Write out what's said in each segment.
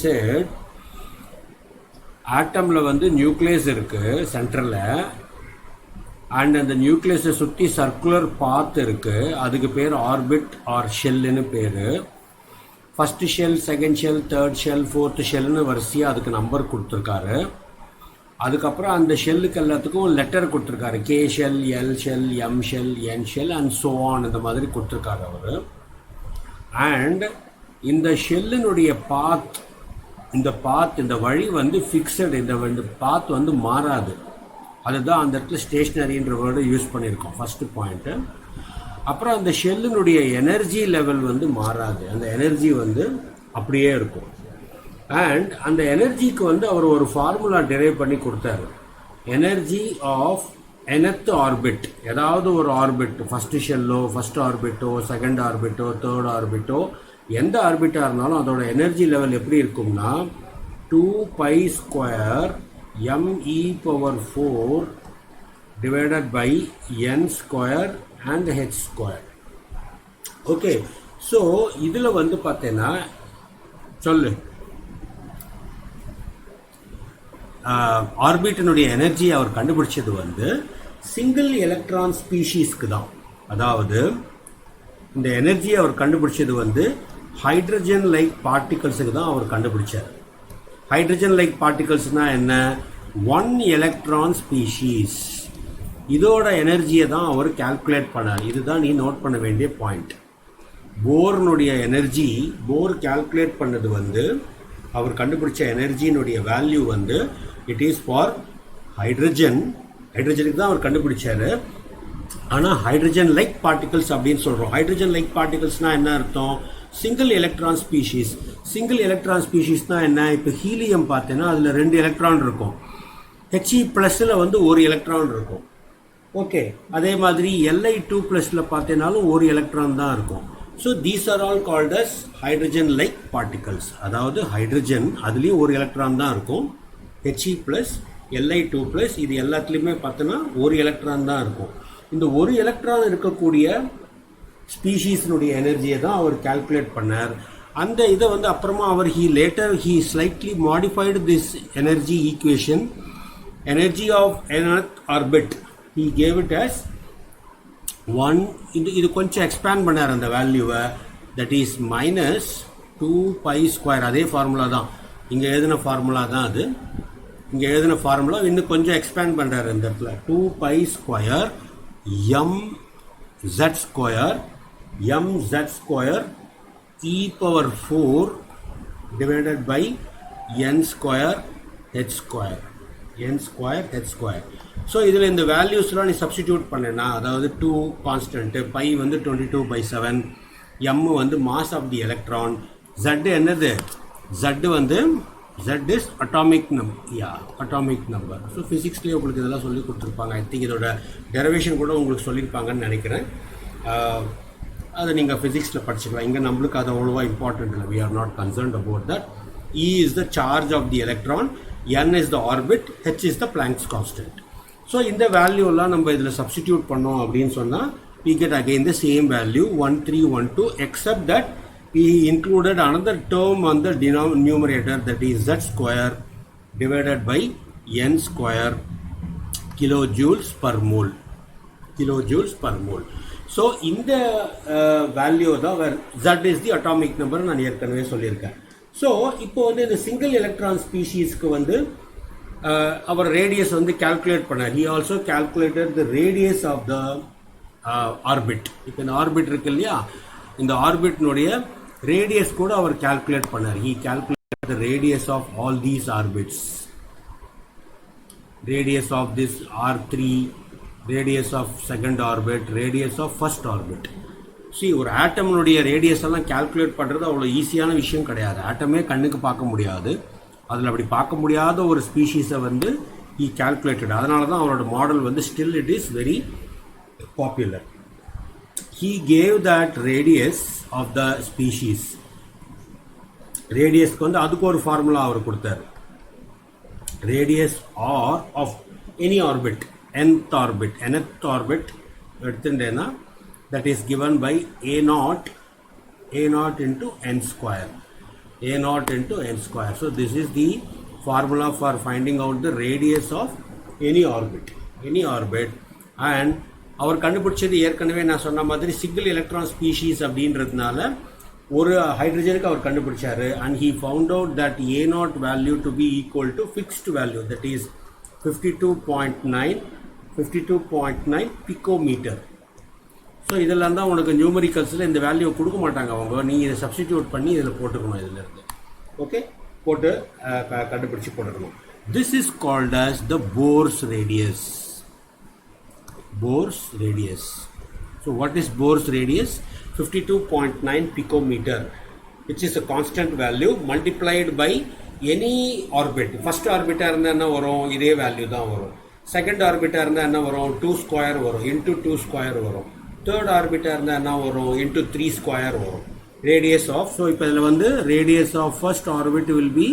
said ஆட்டமில் வந்து nucleus இருக்குது சென்டரில், அண்ட் அந்த நியூக்ளியஸை சுற்றி சர்க்குலர் பாத் இருக்குது. அதுக்கு பேர் ஆர்பிட் ஆர் ஷெல்லுன்னு பேர். First shell, second shell, third shell, fourth ஷெல்னு வரிசையாக அதுக்கு நம்பர் கொடுத்துருக்காரு. அதுக்கப்புறம் அந்த ஷெல்லுக்கு எல்லாத்துக்கும் லெட்டர் கொடுத்துருக்காரு. K shell, L shell, M shell, N shell and so on, இந்த மாதிரி கொடுத்துருக்காரு அவர். அண்ட் இந்த ஷெல்லினுடைய பாத், இந்த வழி வந்து ஃபிக்ஸடு, இந்த பாத் வந்து மாறாது. அதுதான் அந்த இடத்துல ஸ்டேஷ்னரின்ற வேர்டு யூஸ் பண்ணியிருக்கோம் ஃபஸ்ட்டு பாயிண்ட்டு. அப்புறம் அந்த ஷெல்லினுடைய எனர்ஜி லெவல் வந்து மாறாது, அந்த எனர்ஜி வந்து அப்படியே இருக்கும். அண்ட் அந்த எனர்ஜிக்கு வந்து அவர் ஒரு ஃபார்முலா டிரைவ் பண்ணி கொடுத்தாரு. எனர்ஜி ஆஃப் nth ஆர்பிட், ஏதாவது ஒரு ஆர்பிட், ஃபஸ்ட்டு ஷெல்லோ, ஃபஸ்ட் ஆர்பிட்டோ, செகண்ட் ஆர்பிட்டோ, தேர்ட் ஆர்பிட்டோ, எந்த ஆர்பிட்டாக இருந்தாலும் அதோட எனர்ஜி லெவல் எப்படி இருக்கும்னா 2π² me⁴ divided by n² and h². Okay, so இதில் வந்து பார்த்தீங்கன்னா சொல்லு ஆர்பிட்டினுடைய எனர்ஜி அவர் கண்டுபிடிச்சது வந்து சிங்கிள் எலக்ட்ரான் ஸ்பீஷீஸ்க்கு தான். அதாவது இந்த எனர்ஜி அவர் கண்டுபிடிச்சது வந்து ஹைட்ரஜன் லைக் பார்ட்டிகல்ஸுக்கு தான் அவர் கண்டுபிடிச்சார். ஹைட்ரஜன் லைக் பார்ட்டிகல்ஸ்னால் என்ன? 1 எலக்ட்ரான் ஸ்பீஷீஸ், இதோட எனர்ஜியை தான் அவர் கால்குலேட் பண்ணார். இதுதான் நீ நோட் பண்ண வேண்டிய பாயிண்ட். போர்னுடைய எனர்ஜி, போர் கால்குலேட் பண்ணது வந்து அவர் கண்டுபிடிச்ச எனர்ஜியினுடைய வேல்யூ வந்து இட் இஸ் ஃபார் ஹைட்ரஜன். ஹைட்ரஜனுக்கு தான் அவர் கண்டுபிடிச்சாரு. ஆனால் ஹைட்ரஜன் லைக் பார்ட்டிகல்ஸ் அப்படின்னு சொல்கிறோம். ஹைட்ரஜன் லைக் பார்ட்டிகல்ஸ்னால் என்ன அர்த்தம்? Single electron species. Single electron ஸ்பீஷீஸ்னால் என்ன? இப்போ ஹீலியம் பார்த்தீங்கன்னா அதில் 2 எலக்ட்ரான் இருக்கும். He+ல் வந்து 1 எலக்ட்ரான் இருக்கும். ஓகே, அதே மாதிரி Li2+ல் பார்த்தீங்கன்னாலும் 1 எலக்ட்ரான் தான் இருக்கும். So these are all called as hydrogen like particles. அதாவது ஹைட்ரஜன் அதுலேயும் 1 எலக்ட்ரான் தான் இருக்கும். He+, Li2+, இது எல்லாத்துலேயுமே பார்த்தோன்னா 1 எலக்ட்ரான் தான் இருக்கும். இந்த 1 எலக்ட்ரான் இருக்கக்கூடிய ஸ்பீஷீஸ்னுடைய எனர்ஜியை தான் அவர் கால்குலேட் பண்ணார். அந்த இதை வந்து அப்புறமா அவர் he slightly modified this energy equation. Energy of nth orbit he gave it as 1. இது கொஞ்சம் எக்ஸ்பேண்ட் பண்ணார் அந்த வேல்யூவை. That is -2π². அதே ஃபார்முலா தான், இங்கே எழுதின ஃபார்முலா தான் அது. இங்கே எழுதின ஃபார்முலா இன்னும் கொஞ்சம் எக்ஸ்பேண்ட் பண்ணுறாரு இந்த இடத்துல. 2π² mz² e⁴ divided by n² h². So இதில் இந்த வேல்யூஸ்லாம் நீ சப்ஸ்டிடியூட் பண்ணேன்னா, அதாவது 2 கான்ஸ்டன்ட்டு, பை வந்து 22/7, m வந்து mass of the electron, z என்னது? z வந்து z is atomic number. So ஃபிசிக்ஸ்லேயே உங்களுக்கு இதெல்லாம் சொல்லி கொடுத்துருப்பாங்க. ஐ திங்க் இதோட டெரிவேஷன் கூட உங்களுக்கு சொல்லியிருப்பாங்கன்னு நினைக்கிறேன். அதை நீங்கள் ஃபிசிக்ஸில் படிச்சுக்கலாம். இங்கே நம்மளுக்கு அது அவ்வளோவா இம்பார்ட்டன்ட் இல்லை. We are not concerned about that. E is the charge of the electron, n is the orbit, h is the Planck's constant. So இந்த வேல்யூலாம் நம்ம இதில் சப்ஸ்டிடியூட் பண்ணோம் அப்படின்னு சொன்னால் we get again the same value 1312, except that we included another term on the numerator, that is z² divided by n² kilojoules per mole. So இந்த value தான் z is the atomic number நான் ஏற்கனவே சொல்லியிருக்கேன். So இப்போ வந்து இந்த single electron ஸ்பீஷீஸ்க்கு வந்து அவர் radius வந்து கால்குலேட் பண்ணார். he also calculated the radius of the orbit. இப்போ இந்த ஆர்பிட் இருக்கு இல்லையா, இந்த ஆர்பிட்னுடைய ரேடியஸ் கூட அவர் கால்குலேட் பண்ணார். he calculated the radius of all these orbits. Radius of this R3, radius of second orbit, radius of first orbit. ஒரு ஆட்டம்னுடைய radius எல்லாம் calculate பண்ணுறது அவ்வளோ ஈஸியான விஷயம் கிடையாது. ஆட்டமே கண்ணுக்கு பார்க்க முடியாது. அதில் அப்படி பார்க்க முடியாத ஒரு ஸ்பீஷீஸை வந்து he calculated. அதனால தான் அவரோட மாடல் வந்து still it is very popular. He gave that radius of the species. ரேடியஸ்க்கு வந்து அதுக்கு ஒரு ஃபார்முலா அவர் கொடுத்தார். radius r of any orbit, nth orbit எடுத்துட்டேன்னா that is given by a0 into n². a naught into n square. So this is the formula for finding out the radius of any orbit. And அவர் கண்டுபிடிச்சது ஏற்கனவே நான் சொன்ன மாதிரி single electron species அப்படின்றதுனால ஒரு ஹைட்ரஜனுக்கு அவர் கண்டுபிடிச்சாரு. and he found out that a naught value to be equal to fixed value, that is 52.9 picometer. So இதெல்லாம் தான் உனக்கு நியூமரிக்கல்ஸில் இந்த வேல்யூ கொடுக்க மாட்டாங்க அவங்க, நீ இதை சப்ஸ்டிடியூட் பண்ணி இதில் போட்டுக்கணும். இதில் இருந்து ஓகே போட்டு கண்டுபிடிச்சி போட்டுக்கணும். This is called as the Bohr's radius. So what is Bohr's radius? 52.9 picometer, which is a constant value multiplied by any orbit. First orbit இருந்தா என்ன வரும், இதே வேல்யூ தான் வரும். செகண்ட் ஆர்பிட்டா இருந்தா என்ன வரும், 2 ஸ்கொயர் வரும், இன்டூ 2 ஸ்கொயர் வரும். தேர்ட் ஆர்பிட்டா இருந்தா என்ன வரும், இன்டூ 3 ஸ்கொயர் வரும். ரேடியஸ் ஆஃப், ஸோ இப்போ இதில் வந்து radius of first orbit will be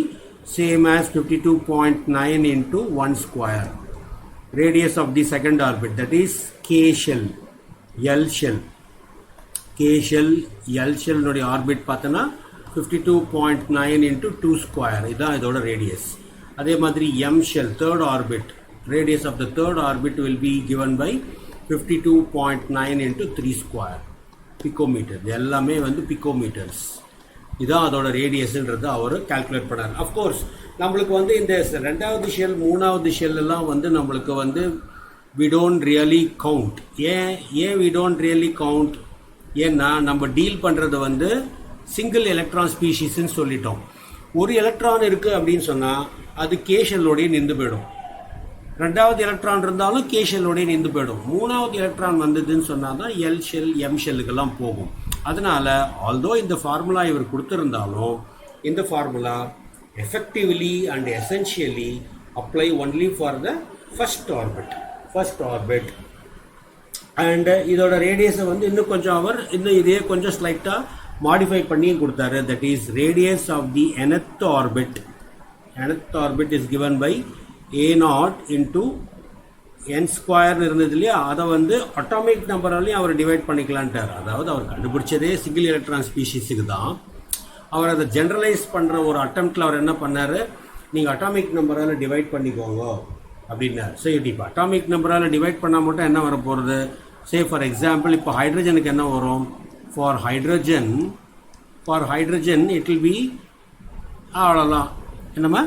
same as 52.9 into 1 square. Radius of the second orbit, that is K shell, L shell. K shell, L shell நோட orbit பார்த்தனா 52.9 into 2 square. இதான் இதோட radius. அதே மாதிரி M shell, third orbit, radius of the third orbit will be given by 52.9 into 3 square picometer. எல்லாமே வந்து picometers. இதான் அதோட ரேடியஸ்ன்றது அவர் கால்குலேட் பண்ணார். அஃப்கோர்ஸ் நம்மளுக்கு வந்து இந்த ரெண்டாவது ஷெல் மூணாவது ஷெல் எல்லாம் வந்து நம்மளுக்கு வந்து we don't really count. ஏன் we don't really count? ஏன்னா நம்ம டீல் பண்ணுறது வந்து சிங்கிள் எலக்ட்ரான் ஸ்பீஷீஸ்ன்னு சொல்லிட்டோம். ஒரு எலக்ட்ரான் இருக்குது அப்படின்னு சொன்னால் அது கே ஷெல்லோடய நின்று போயிடும். ரெண்டாவது எலக்ட்ரான் இருந்தாலும் கே ஷெல்லோடய நின்று போயிடும். மூணாவது எலக்ட்ரான் வந்ததுன்னு சொன்னால் தான் எல் ஷெல் எம் ஷெல்லுக்கெல்லாம் போகும். அதனால ஆல்தோ இந்த ஃபார்முலா இவர் கொடுத்துருந்தாலும் இந்த formula effectively and essentially apply only for the first orbit. and இதோட ரேடியஸை வந்து இன்னும் கொஞ்சம் அவர் இன்னும் இதே கொஞ்சம் ஸ்லைட்டாக மாடிஃபை பண்ணி கொடுத்தாரு. That is radius of the nth orbit is given by a naught into n square இருந்தது இல்லையா, அதை வந்து அட்டாமிக் நம்பராலையும் அவர் டிவைட் பண்ணிக்கலான்ட்டார். அதாவது அவர் கண்டுபிடிச்சதே சிங்கிள் எலக்ட்ரான் ஸ்பீஷீஸுக்கு தான். அவர் அதை ஜென்ரலைஸ் பண்ணுற ஒரு அட்டம்ப்டில் அவர் என்ன பண்ணார், நீங்கள் அட்டாமிக் நம்பரால் டிவைட் பண்ணிக்கோங்க அப்படின்னார். சரி, இப்போ அட்டாமிக் நம்பரால் டிவைட் பண்ணால் மட்டும் என்ன வர போகிறது? சே ஃபார் எக்ஸாம்பிள் இப்போ ஹைட்ரஜனுக்கு என்ன வரும், for hydrogen it will be அவ்வளோதான், என்னம்மா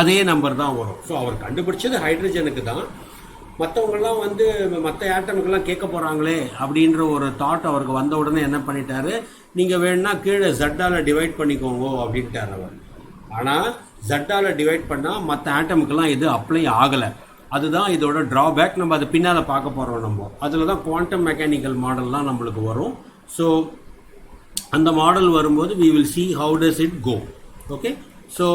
அதே நம்பர் தான் வரும். ஸோ அவர் கண்டுபிடிச்சது ஹைட்ரஜனுக்கு தான். மற்றவங்கெல்லாம் வந்து மற்ற ஆட்டமுக்கெல்லாம் கேட்க போகிறாங்களே அப்படின்ற ஒரு தாட் அவருக்கு வந்த உடனே என்ன பண்ணிட்டாரு, நீங்கள் வேணுன்னா கீழே ஜட்டால் டிவைட் பண்ணிக்கோங்க அப்படின்ட்டார் அவர். ஆனால் ஜட்டால் டிவைட் பண்ணால் மற்ற ஆட்டமுக்கெல்லாம் இது அப்ளை ஆகலை. அதுதான் இதோட ட்ராபேக். நம்ம அதை பின்னால் பார்க்க போகிறோம். நம்ம அதில் தான் குவாண்டம் மெக்கானிக்கல் மாடல்லாம் நம்மளுக்கு வரும். ஸோ அந்த மாடல் வரும்போது we will see how does it go. Okay, so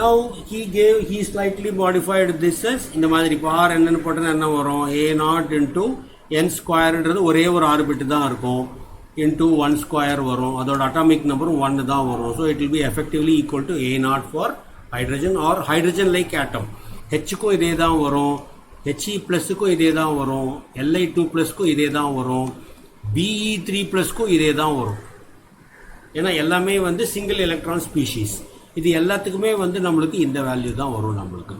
now he slightly modified this as இந்த மாதிரி பார் என்னன்னு போட்டா என்ன வரும், a naught into n ஸ்கொயர்ன்றது ஒரே ஒரு ஆர்பிட் தான் இருக்கும், into 1 ஸ்கொயர் வரும். அதோட அட்டாமிக் நம்பரும் 1 தான் வரும். So it will be effectively equal to a naught for hydrogen or hydrogen like atom. ஹெச்சுக்கும் இதே தான் வரும், ஹெச்இ ப்ளஸுக்கும் இதே தான் வரும், Li2 ப்ளஸ்க்கும் இதே தான் வரும், Be3 ப்ளஸ்க்கும் இதே தான் வரும். ஏன்னா எல்லாமே வந்து சிங்கிள் எலக்ட்ரான் ஸ்பீஷீஸ். இது எல்லாத்துக்குமே வந்து நம்மளுக்கு இந்த வேல்யூ தான் வரும் நம்மளுக்கு.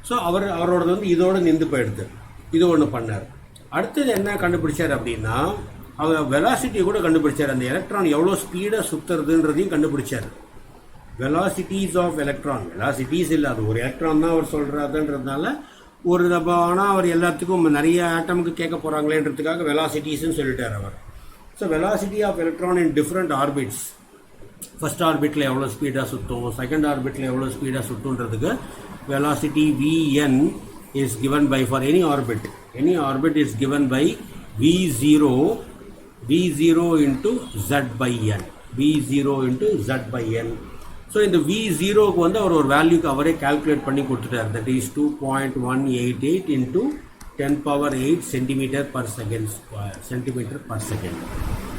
ஸோ அவரோடது வந்து இதோடு நின்று போயிடுது. இது ஒன்று பண்ணார். அடுத்தது என்ன கண்டுபிடிச்சார் அப்படின்னா, அவர் வெலாசிட்டியை கூட கண்டுபிடிச்சார். அந்த எலக்ட்ரான் எவ்வளோ ஸ்பீடாக சுற்றுறதுன்றதையும் கண்டுபிடிச்சார். வெலாசிட்டிஸ் ஆஃப் எலக்ட்ரான், வெலாசிட்டிஸ் இல்லை, அது ஒரு எலக்ட்ரான் தான் அவர் சொல்கிறாருன்றதுனால ஒரு நம்ம, ஆனால் அவர் எல்லாத்துக்கும் நிறைய ஆட்டமுக்கு கேட்க போகிறாங்களேன்றதுக்காக வெலாசிட்டிஸ்ன்னு சொல்லிட்டார் அவர். So velocity of electron in different orbits, first ஆர்பிட்டில் எவ்வளோ ஸ்பீடாக சுற்றும், செகண்ட் ஆர்பிட்டில் எவ்வளோ ஸ்பீடாக சுற்றுன்றதுக்கு velocity Vn is given by, for any orbit is given by V0 into Z by n, V0 into Z by n. So இந்த V0க்கு வந்து அவர் ஒரு வேல்யூக்கு அவரே கால்குலேட் பண்ணி கொடுத்துட்டார். That is 2.188 into 10⁻8 centimetre per second.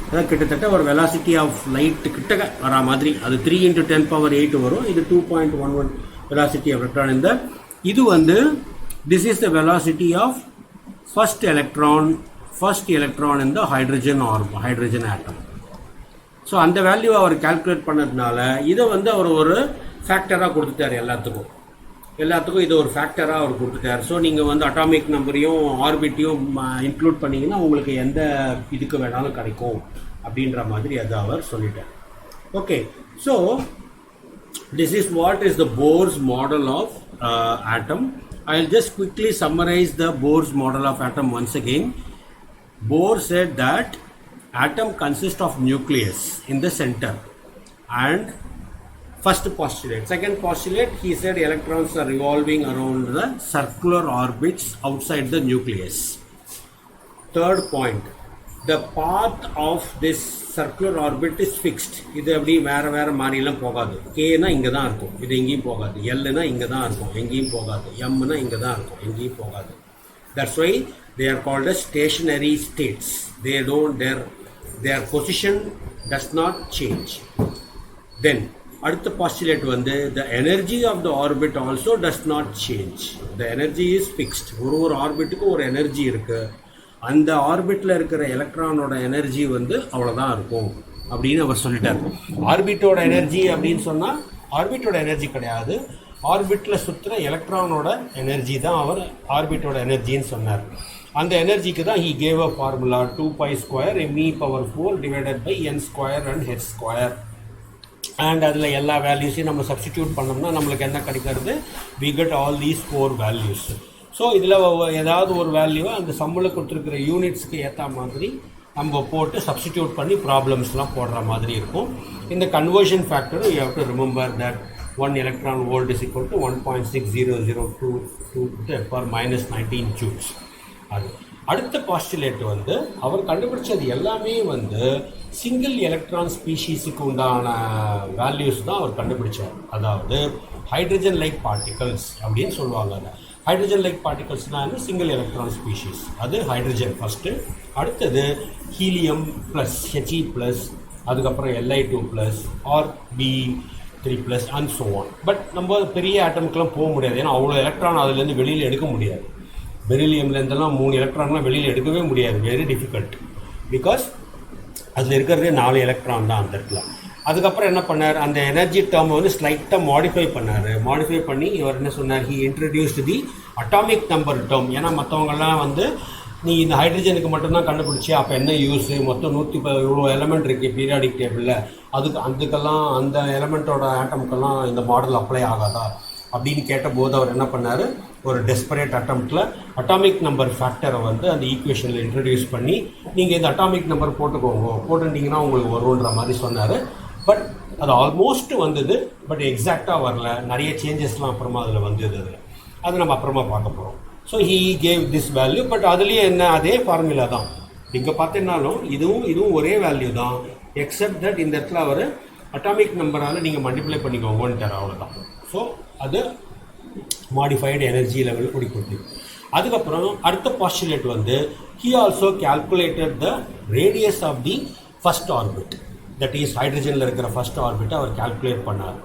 அதான் கிட்டத்தட்ட ஒரு வெலாசிட்டி ஆஃப் லைட் கிட்ட வர மாதிரி. அது 3 into 10⁻8 வரும். இது 2.11 வெலாசிட்டி ஆஃப் எலக்ட்ரான். இது வந்து this is the velocity of first electron in the hydrogen atom. So அந்த வேல்யூவை அவர் கால்குலேட் பண்ணதுனால இதை வந்து அவர் ஒரு ஃபேக்டராக கொடுத்துட்டார் எல்லாத்துக்கும் இது ஒரு ஃபேக்டராக அவர் கொடுத்துட்டார். ஸோ நீங்கள் வந்து அட்டாமிக் நம்பரையும் ஆர்பிட்டையும் இன்க்ளூட் பண்ணிங்கன்னா உங்களுக்கு எந்த இதுக்கு வேணாலும் கிடைக்கும் அப்படின்ற மாதிரி அதை அவர் சொல்லிட்டார். Okay, so this is what is the Bohr's model of atom. I'll just quickly summarize the Bohr's model of atom once again. Bohr said that atom consists of nucleus in the center, and first postulate. Second postulate, he said electrons are revolving around the circular orbits outside the nucleus. Third point, the path of this circular orbit is fixed. இது அப்படி வேற மாறிலாம் போகாது. Kனா இங்கே தான் இருக்கும், இது எங்கேயும் போகாது. Lனா இங்கே தான் இருக்கும், எங்கேயும் போகாது. Mனா இங்கே தான் இருக்கும், எங்கேயும் போகாது. That's why they are called as stationary states. Their position does not change. Then அடுத்த postulate வந்து the energy of the orbit also does not change. The energy is fixed. ஒரு ஆர்பிட்டுக்கு ஒரு எனர்ஜி இருக்கு. அந்த ஆர்பிட்டில் இருக்கிற எலக்ட்ரானோட எனர்ஜி வந்து அவ்வளோதான் இருக்கும் அப்படின்னு அவர் சொல்லிட்டார். ஆர்பிட்டோட எனர்ஜி அப்படின்னு சொன்னால் ஆர்பிட்டோட எனர்ஜி கிடையாது, ஆர்பிட்டில் சுற்றுற எலக்ட்ரானோட எனர்ஜி தான் அவர் ஆர்பிட்டோட எனர்ஜின்னு சொன்னார். அந்த எனர்ஜிக்கு தான் he gave a formula 2π² me⁴ divided by n² and h². And அதில் எல்லா வேல்யூஸையும் நம்ம சப்ஸ்டிடியூட் பண்ணோம்னா நம்மளுக்கு என்ன கிடைக்கிறது? we get all these 4 values. So இதில் ஏதாவது ஒரு வேல்யூவை அந்த சம்பளம் கொடுத்துருக்கிற யூனிட்ஸ்க்கு ஏற்ற மாதிரி நம்ம போட்டு சப்ஸ்டிடியூட் பண்ணி ப்ராப்ளம்ஸ்லாம் போடுற மாதிரி இருக்கும். இந்த கன்வர்ஷன் ஃபேக்டரும் you have to remember that 1 electron volt is equal to 1.6002 × -19 joules. அது அடுத்த பாஸ்டுலேட் வந்து அவர் கண்டுபிடிச்சது எல்லாமே வந்து சிங்கிள் எலக்ட்ரான் ஸ்பீஷீஸுக்கு உண்டான வேல்யூஸ் தான் அவர் கண்டுபிடிச்சார். அதாவது ஹைட்ரஜன் லைக் பார்ட்டிகல்ஸ் அப்படின்னு சொல்லுவாங்க. அதை ஹைட்ரஜன் லைக் பார்ட்டிகல்ஸ்னால் சிங்கிள் எலக்ட்ரான் ஸ்பீஷீஸ், அது ஹைட்ரஜன் ஃபஸ்ட்டு. அடுத்தது ஹீலியம் ப்ளஸ் He+, அதுக்கப்புறம் Li2+ or B3+ and so on. But நம்ம பெரிய ஆட்டமுக்கெல்லாம் போக முடியாது, ஏன்னா அவ்வளோ எலக்ட்ரான் அதுலேருந்து வெளியில் எடுக்க முடியாது. பெரிலியம்லேருந்தெல்லாம் 3 எலக்ட்ரான்லாம் வெளியில் எடுக்கவே முடியாது, வெரி டிஃபிகல்ட். பிகாஸ் அதில் இருக்கிறதே 4 எலக்ட்ரான் தான் அந்த இடத்துல. அதுக்கப்புறம் என்ன பண்ணார், அந்த எனர்ஜி டேர்மை வந்து ஸ்லைட்டாக மாடிஃபை பண்ணி இவர் என்ன சொன்னார், he introduced the atomic number term. ஏன்னா மற்றவங்கெல்லாம் வந்து நீ இந்த ஹைட்ரஜனுக்கு மட்டும்தான் கண்டுபிடிச்சி அப்போ என்ன யூஸு, மொத்தம் 110 எலமெண்ட் இருக்குது பீரியாடிக் டேபிளில், அதுக்கெல்லாம் அந்த எலமெண்ட்டோட ஆட்டமுக்கெல்லாம் இந்த மாடல் அப்ளை ஆகாதா அப்படின்னு கேட்டபோது அவர் என்ன பண்ணார், ஒரு டெஸ்பரேட் அட்டம்ப்டில் அட்டாமிக் நம்பர் ஃபேக்டரை வந்து அந்த ஈக்குவேஷனில் இன்ட்ரடியூஸ் பண்ணி நீங்கள் இந்த அட்டாமிக் நம்பர் போட்டுட்டீங்கன்னா உங்களுக்கு வரும்ன்ற மாதிரி சொன்னார். பட் அது ஆல்மோஸ்ட் வந்தது, பட் எக்ஸாக்டாக வரல, நிறைய சேஞ்சஸ்லாம் அப்புறமா அதில் வந்தது. அது நம்ம அப்புறமா பார்க்க போகிறோம். So he gave this value, but அதுலேயே என்ன அதே ஃபார்முலா தான் இங்கே பார்த்தீங்கன்னாலும் இதுவும் ஒரே வேல்யூ தான், எக்ஸப்ட் தட் இந்த இடத்துல அவர் அட்டாமிக் நம்பரால் நீங்கள் மல்டிப்ளை பண்ணிக்கோங்கன்ட்டார், அவ்வளோதான். ஸோ அது மாடிஃபைடு எனர்ஜி லெவல் கொடுக்குது. அதுக்கப்புறம் அடுத்த பாஸ்டுலேட் வந்து he also calculated the radius of the first orbit, that is ஹைட்ரஜனில் இருக்கிற ஃபர்ஸ்ட் ஆர்பிட்டை அவர் கால்குலேட் பண்ணார்.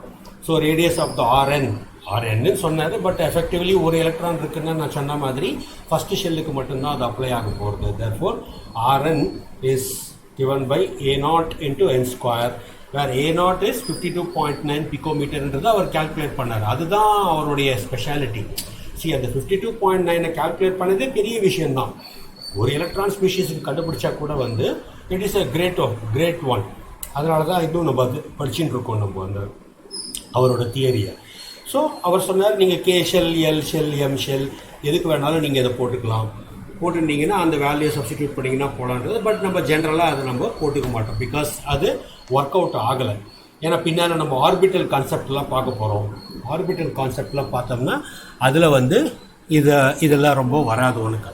ஸோ ரேடியஸ் ஆஃப் த ஆர்என்னு சொன்னார். பட் எஃபெக்டிவ்லி ஒரு எலக்ட்ரான் இருக்குன்னு நான் சொன்ன மாதிரி ஃபஸ்ட்டு ஷெல்லுக்கு மட்டும்தான் அது அப்ளை ஆக போகிறது. therefore Rn is given by A0 into n², where A0 is 52.9 picometerன்றது அவர் கால்குலேட் பண்ணார். அதுதான் அவருடைய ஸ்பெஷாலிட்டி. அந்த 52.9 கால்குலேட் பண்ணதே பெரிய விஷயம்தான். ஒரு எலக்ட்ரான் ஸ்பீஷீஸுக்கு கண்டுபிடிச்சா கூட வந்து it is a grade one. அதனால தான் இன்னும் நம்ம அது படிச்சுட்டு இருக்கோம் நம்ம அந்த அவரோட தியரியை. ஸோ அவர் சொன்னார், நீங்கள் K shell, L shell, M shell எதுக்கு வேணாலும் நீங்கள் இதை போட்டுட்டீங்கன்னா அந்த வேல்யூ சப்ஸ்டிடியூட் பண்ணிங்கன்னா போகலான்றது. பட் நம்ம ஜென்ரலாக அதை நம்ம போட்டுக்க மாட்டோம், பிகாஸ் அது ஒர்க் அவுட் ஆகலை. ஏன்னா பின்னால் நம்ம ஆர்பிட்டல் கான்செப்ட்லாம் பார்க்க போகிறோம். ஆர்பிட்டல் கான்செப்ட்லாம் பார்த்தோம்னா அதில் வந்து இதெல்லாம் ரொம்ப வராது உனக்கு.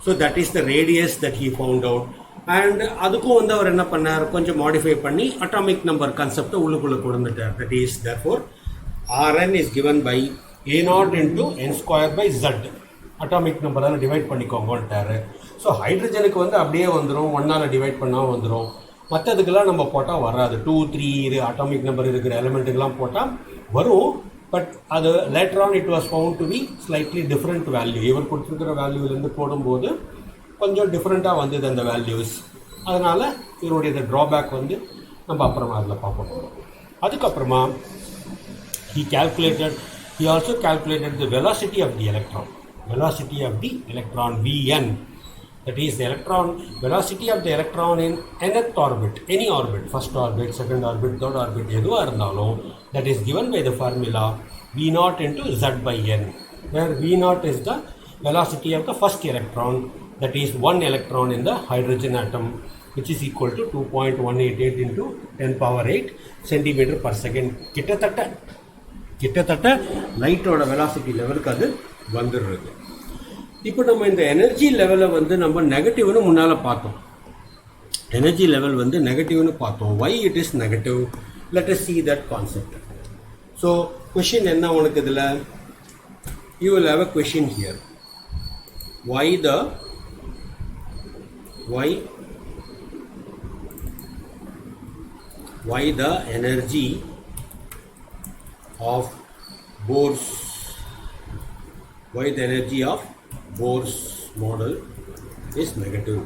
So that is the radius that he found out. And அதுக்கும் வந்து அவர் என்ன பண்ணார், கொஞ்சம் மாடிஃபை பண்ணி அட்டாமிக் நம்பர் கான்செப்டை உள்ளுக்குள்ளே கொடுத்துட்டார். That is therefore Rn is given by A0 into n²/z. Atomic நம்பரால் டிவைட் பண்ணிக்கோங்கன்ட்டார். ஸோ ஹைட்ரஜனுக்கு வந்து அப்படியே வந்துடும், 1ஆல் டிவைட் பண்ணால் வந்துடும். மற்றதுக்கெல்லாம் நம்ம போட்டால் வராது. 2, 3 இது அட்டாமிக் நம்பர் இருக்கிற எலிமெண்ட்டுக்கெல்லாம் போட்டால் வரும். பட் அது later on it was found to be slightly different value. இவர் கொடுத்துருக்கிற வேல்யூலேருந்து போடும்போது கொஞ்சம் டிஃப்ரெண்ட்டாக வந்தது அந்த வேல்யூஸ். அதனால் இவருடைய ட்ராபேக் வந்து நம்ம அப்புறமா அதில் பார்ப்போம். அதுக்கப்புறமா he also calculated the velocity of the electron Vn, that is the electron velocity of the electron in nth orbit, any orbit, first orbit, second orbit, third orbit, எதுவாக இருந்தாலும் that is given by the formula V0 into Z by n, where V0 is the velocity of the first electron, that is one electron in the hydrogen atom, which is equal to 2.188 into 10 power 8 centimeter per second. கிட்டத்தட்ட லைட்டோட velocity லெவலுக்கு அது வந்துடுறது. இப்போ நம்ம இந்த energy லெவலை வந்து நம்ம நெகட்டிவ்னு முன்னால் பார்த்தோம். எனர்ஜி லெவல் வந்து நெகட்டிவ்னு பார்த்தோம். why it is negative? let us see that concept. So question என்ன உனக்கு இதில், you will have a question here. why the energy of Bohr's model is negative?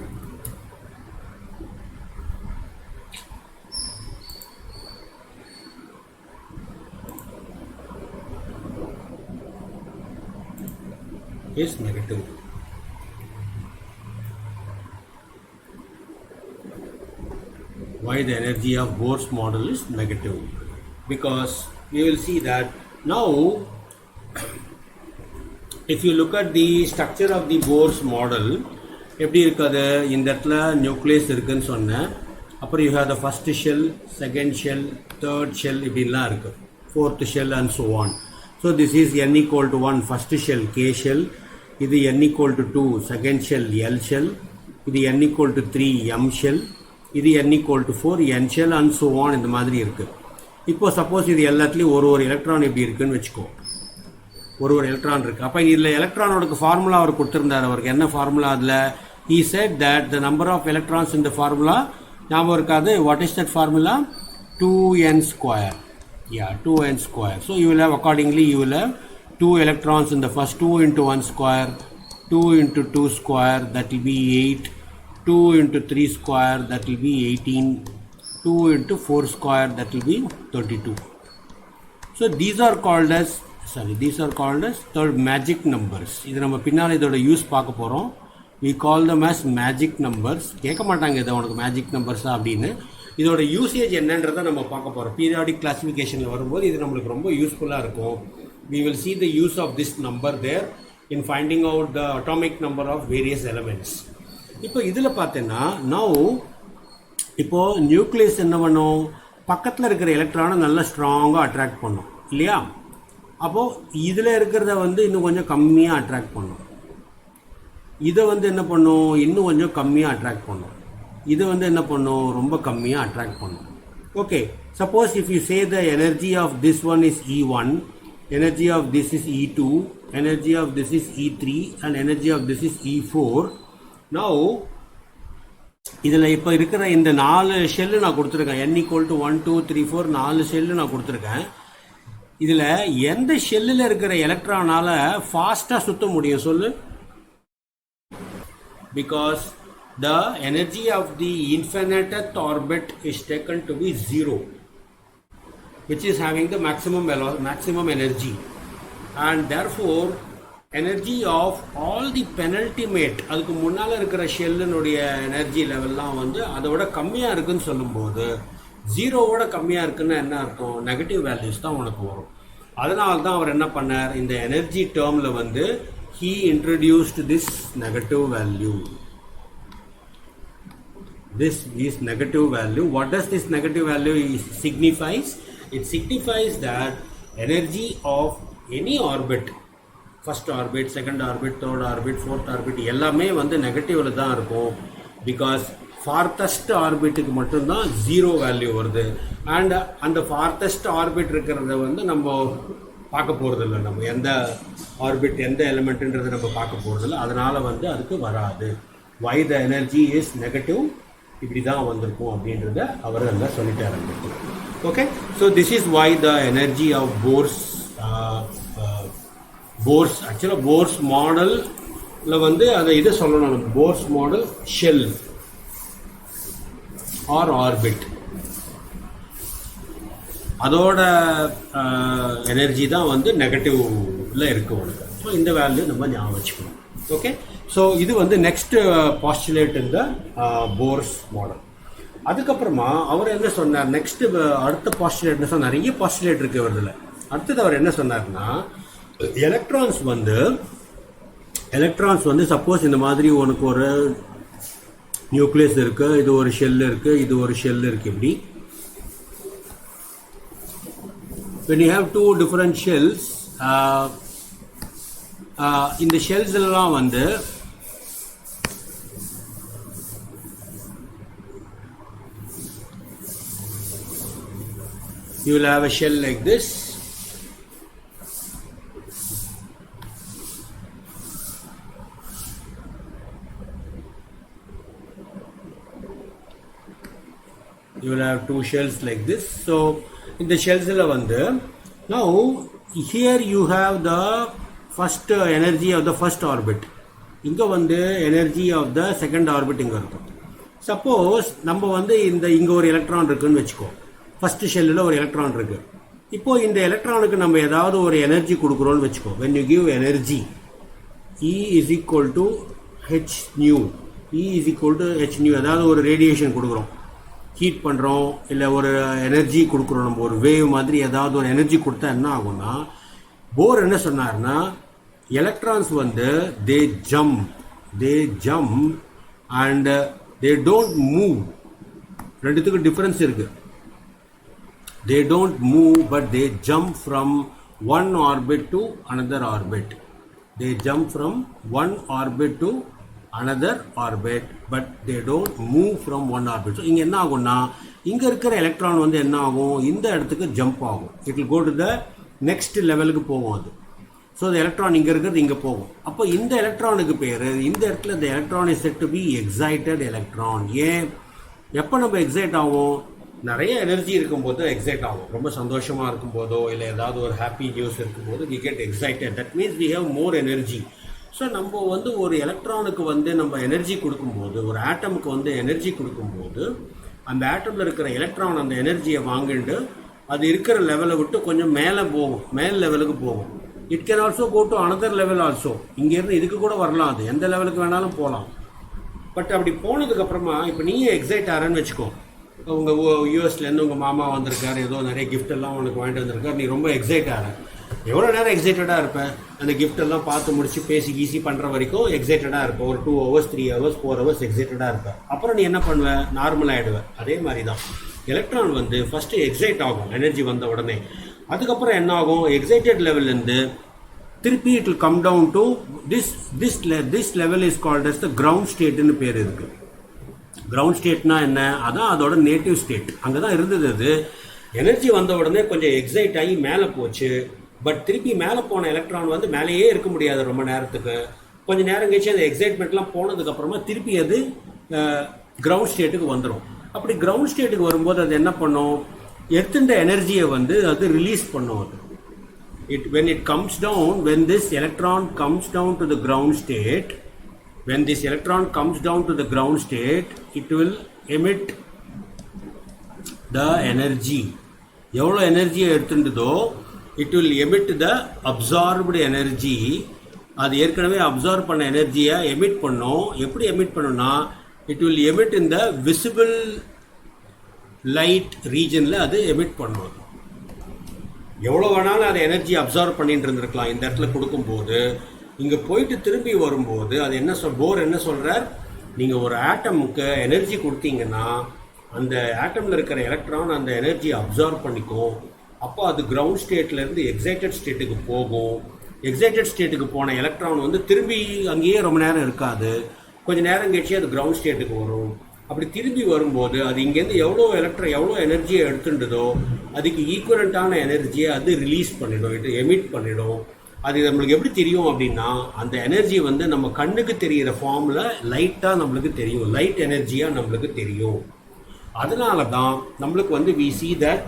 Why the energy of Bohr's model is negative? Because we will see that now if you look at the structure of the Bohr's model, எப்படி இருக்காது, இந்த இடத்துல nucleus இருக்குன்னு சொன்னேன். அப்புறம் you have the first shell, second shell, third shell, இப்படிலாம் இருக்கு, fourth shell and so on. So this is n equal to 1 first shell, K shell. இது n equal to 2 second shell, L shell. இது n equal to 3 M shell. இது n equal to 4 N shell and so on. இந்த மாதிரி இருக்கு. இப்போ suppose இது எல்லாத்துலேயும் ஒரு எலக்ட்ரான் எப்படி இருக்குன்னு வச்சுக்கோ, ஒரு எலக்ட்ரான் இருக்கு. அப்போ இதில் எலக்ட்ரானோட ஃபார்முலா அவர் கொடுத்துருந்தார். அவருக்கு என்ன ஃபார்முலா அதில், he said that the number of electrons in the formula, ஞாபகம் இருக்காது, what is that formula, 2n square. 2n square. So you will have, accordingly you will have 2 electrons in the first, 2 into 1 square, 2 into 2 square, that will be 8, 2 into 3 square, that will be 18, 2 into 4 square, that will be 32. So these are called as third magic numbers. இது நம்ம பின்னால் இதோட use பார்க்க போகிறோம். we call them as magic numbers. கேட்க மாட்டாங்க இதை உனக்கு மேஜிக் நம்பர்ஸா அப்படின்னு. இதோட யூசேஜ் என்னன்றதை நம்ம பார்க்க போகிறோம். பீரியாடிக் கிளாசிஃபிகேஷனில் வரும்போது இது நம்மளுக்கு ரொம்ப யூஸ்ஃபுல்லாக இருக்கும். we will see the use of this number there in finding out the atomic number of various elements. இப்போ இதில் பார்த்தீங்கன்னா now இப்போ நியூக்ளியஸ் என்ன பண்ணும், பக்கத்தில் இருக்கிற எலக்ட்ரானை நல்லா ஸ்ட்ராங்காக அட்ராக்ட் பண்ணும் இல்லையா. அப்போது இதில் இருக்கிறத வந்து இன்னும் கொஞ்சம் கம்மியாக அட்ராக்ட் பண்ணும். இதை வந்து என்ன பண்ணும், இன்னும் கொஞ்சம் கம்மியாக அட்ராக்ட் பண்ணும். இது வந்து என்ன பண்ணும், ரொம்ப கம்மியாக அட்ராக்ட் பண்ணும். Okay, suppose if you say the energy of this one is E1, energy of this is E2, energy of this is E3 and energy of this is E4. now இதில் இப்போ இருக்கிற இந்த 4 ஷெல்லு நான் கொடுத்துருக்கேன். n equal to 1 2 3 4 4 shell நான் கொடுத்துருக்கேன். இதில் எந்த ஷெல்லில் இருக்கிற எலக்ட்ரானால ஃபாஸ்ட்டாக சுற்ற முடியும் சொல்லு? Because the energy of the infiniteth orbit is taken to be 0, which is having the maximum energy, and therefore energy of all the penultimate, அதுக்கு முன்னால் இருக்கிற ஷெல்லினுடைய எனர்ஜி லெவல்லாம் வந்து அதோட கம்மியாக இருக்குன்னு சொல்லும்போது, ஜீரோவோட கம்மியாக இருக்குன்னு என்ன அர்த்தம், நெகட்டிவ் வேல்யூஸ் தான் உனக்கு வரும். அதனால தான் அவர் என்ன பண்ணார், இந்த எனர்ஜி டேர்மில் வந்து he introduced this negative value. This is negative value. What does this negative value signifies? It signifies that energy of any orbit, first orbit, second orbit, third orbit, fourth orbit, எல்லாமே வந்து நெகட்டிவ்ல தான் இருக்கும். Because ஃபார்த்தஸ்ட் ஆர்பிட்டுக்கு மட்டும்தான் 0 value வருது. And அந்த ஃபார்த்தஸ்ட் orbit இருக்கிறத வந்து நம்ம பார்க்க போகிறதில்ல. நம்ம எந்த ஆர்பிட் எந்த எலிமெண்ட்டுன்றதை நம்ம பார்க்க போகிறதில்ல. அதனால் வந்து அதுக்கு வராது. why the energy is negative, இப்படி தான் வந்திருக்கும் அப்படின்றத அவர் அங்கே சொல்லிட்டார். Okay, so this is why the energy of Bohr's ஆக்சுவலாக Bohr's மாடலில் வந்து அதை இதை சொல்லணும். Bohr's model shell or orbit. அதோட எனர்ஜி தான் வந்து நெகட்டிவ்ல இருக்கு உனக்கு. ஸோ இந்த வேல்யூ நம்ம ஞாபகம் வச்சுக்கணும். ஓகே, ஸோ இது வந்து நெக்ஸ்ட் பாஸ்டுலேட் இந்த போர்ஸ் மாடல். அதுக்கப்புறமா அவர் என்ன சொன்னார், நெக்ஸ்ட் அடுத்த பாஸ்டுலேட் என்ன சொன்னார், நிறைய பாஸ்டுலேட் இருக்கு வருதுல. அடுத்தது அவர் என்ன சொன்னார்னா, எலக்ட்ரான்ஸ் வந்து சப்போஸ் இந்த மாதிரி உனக்கு ஒரு நியூக்ளியஸ் இருக்கு, இது ஒரு ஷெல் இருக்கு, இது ஒரு ஷெல் இருக்கு. இப்படி when you have two different shells, இந்த ஷெல்ஸ் எல்லாம் வந்து you will have a shell like this. You will have two shells like this. So in the shells வந்து now here you have the first energy of the first orbit. இங்க வந்து energy of the second orbit இங்க இருக்கும். Suppose நம்ம வந்து இங்க ஒரு electron இருக்குன்னு வச்சுக்கோ, ஃபர்ஸ்ட் ஷெல்லில் ஒரு எலக்ட்ரான் இருக்கு. இப்போ இந்த எலக்ட்ரானுக்கு நம்ம ஏதாவது ஒரு எனர்ஜி கொடுக்குறோம்னு வச்சுக்கோ. when you give energy, E is equal to h nu, E is equal to h nu, ஏதாவது ஒரு ரேடியேஷன் கொடுக்குறோம், ஹீட் பண்ணுறோம், இல்லை ஒரு எனர்ஜி கொடுக்குறோம், நம்ம ஒரு வேவ் மாதிரி ஏதாவது ஒரு எனர்ஜி கொடுத்தா என்ன ஆகும்னா, போர் என்ன சொன்னார்னா, எலக்ட்ரான்ஸ் வந்து தே jump and they don't move. ரெண்டுத்துக்கு டிஃபரன்ஸ் இருக்கு. They don't move, but they jump from one orbit to another orbit. They jump from one orbit to another orbit, but they don't move from one orbit. So இங்க என்ன ஆகும்னா, இங்க இருக்கிற electron வந்து என்ன ஆகும், இந்த இடத்துக்கு ஜம்ப் ஆகும். It will go to the next லெவலுக்கு போகும் அது. ஸோ the எலக்ட்ரான் இங்க இருக்கிறது இங்க போகும். அப்போ இந்த எலக்ட்ரானுக்கு பேரு, இந்த இடத்துல the electron is said to be excited electron. ஏன், எப்போ நம்ம எக்ஸைட் ஆகும், நிறைய எனர்ஜி இருக்கும்போது எக்ஸைட் ஆகும். ரொம்ப சந்தோஷமா இருக்கும்போதோ இல்லை ஏதாவது ஒரு ஹாப்பி நியூஸ் இருக்கும்போது we get excited. That means we have more energy. So நம்ம வந்து ஒரு எலக்ட்ரானுக்கு வந்து நம்ம எனர்ஜி கொடுக்கும்போது, ஒரு ஆட்டமுக்கு வந்து எனர்ஜி கொடுக்கும்போது, அந்த ஆட்டமில் இருக்கிற எலக்ட்ரான் அந்த எனர்ஜியை வாங்கிட்டு அது இருக்கிற லெவலை விட்டு கொஞ்சம் மேலே போகும், மேல் லெவலுக்கு போகும். It can also go to another level also. இங்கேருந்து இதுக்கு கூட வரலாம், அது எந்த லெவலுக்கு வேணாலும் போகலாம். பட் அப்படி போனதுக்கு அப்புறமா இப்போ நீயே எக்ஸைட் ஆகிறன்னு வச்சுக்கோ. உங்கள் யூஎஸ்லேருந்து உங்கள் மாமா வந்திருக்காரு, ஏதோ நிறைய கிஃப்ட் எல்லாம் உனக்கு வாங்கிட்டு வந்திருக்காரு, நீ ரொம்ப எக்ஸைட் ஆகிற. எவ்வளோ நேரம் எக்ஸைட்டடாக இருப்பேன், அந்த கிஃப்ட் எல்லாம் பார்த்து முடிச்சு பேசி ஈஸி பண்ணுற வரைக்கும் எக்ஸைட்டடாக இருப்பேன். ஒரு 2 hours 3 hours 4 hours எக்ஸைட்டடாக இருப்பேன். அப்புறம் நீ என்ன பண்ணுவேன், நார்மல் ஆகிடுவேன். அதே மாதிரி தான் எலக்ட்ரான் வந்து ஃபஸ்ட்டு எக்ஸைட் ஆகும் எனர்ஜி வந்த உடனே. அதுக்கப்புறம் என்ன ஆகும், எக்ஸைட்டட் லெவல்லேருந்து திருப்பி it will come down to this level is called as the ground ஸ்டேட்னு பேர் இருக்கு. கிரவுண்ட் ஸ்டேட்னா என்ன, அதான் அதோட நேட்டிவ் ஸ்டேட். அங்கே தான் இருந்தது. அது எனர்ஜி வந்த உடனே கொஞ்சம் எக்ஸைட் ஆகி மேலே போச்சு. பட் திருப்பி மேலே போன எலக்ட்ரான் வந்து மேலேயே இருக்க முடியாது ரொம்ப நேரத்துக்கு. கொஞ்சம் நேரம் கழிச்சு அந்த எக்ஸைட்மெண்ட்லாம் போனதுக்கப்புறமா திருப்பி அது கிரவுண்ட் ஸ்டேட்டுக்கு வந்துடும். அப்படி கிரவுண்ட் ஸ்டேட்டுக்கு வரும்போது அது என்ன பண்ணும், எர்த்துன்ற எனர்ஜியை வந்து அது ரிலீஸ் பண்ணும். அது when it comes down, when this electron comes down to the ground state, when this electron comes down to the ground state, it will emit the energy. எவ்வளோ எனர்ஜியை எடுத்துட்டதோ it will emit the absorbed energy. அது ஏற்கனவே absorb பண்ண எனர்ஜியை emit பண்ணும். எப்படி emit பண்ணும்னா, it will emit in the visible light regionல அது எமிட் பண்ணும். எவ்வளோ வேணாலும் அதை எனர்ஜி அப்சார்ப் பண்ணிட்டு இருந்திருக்கலாம். இந்த இடத்துல கொடுக்கும்போது இங்கே போயிட்டு திரும்பி வரும்போது அது என்ன போர் என்ன சொல்கிறார், நீங்கள் ஒரு ஆட்டமுக்கு எனர்ஜி கொடுத்தீங்கன்னா அந்த ஆட்டமில் இருக்கிற எலக்ட்ரான் அந்த எனர்ஜியை அப்சார்ப் பண்ணிக்கும். அப்போ அது கிரவுண்ட் ஸ்டேட்லேருந்து எக்ஸைட்டட் ஸ்டேட்டுக்கு போகும். எக்ஸைட்டட் ஸ்டேட்டுக்கு போன எலக்ட்ரான் வந்து திரும்பி அங்கேயே ரொம்ப நேரம் இருக்காது, கொஞ்சம் நேரம் கழிச்சு அது கிரவுண்ட் ஸ்டேட்டுக்கு வரும். அப்படி திரும்பி வரும்போது அது இங்கேருந்து எவ்வளோ எனர்ஜியை எடுத்துட்டதோ அதுக்கு ஈக்குவலண்ட்டான எனர்ஜியை அது ரிலீஸ் பண்ணிடும், இது எமிட் பண்ணிடும். அது நம்மளுக்கு எப்படி தெரியும் அப்படின்னா, அந்த எனர்ஜி வந்து நம்ம கண்ணுக்கு தெரிகிற ஃபார்மில் லைட்டாக நம்மளுக்கு தெரியும், லைட் எனர்ஜியாக நம்மளுக்கு தெரியும். அதனால தான் நம்மளுக்கு வந்து we see that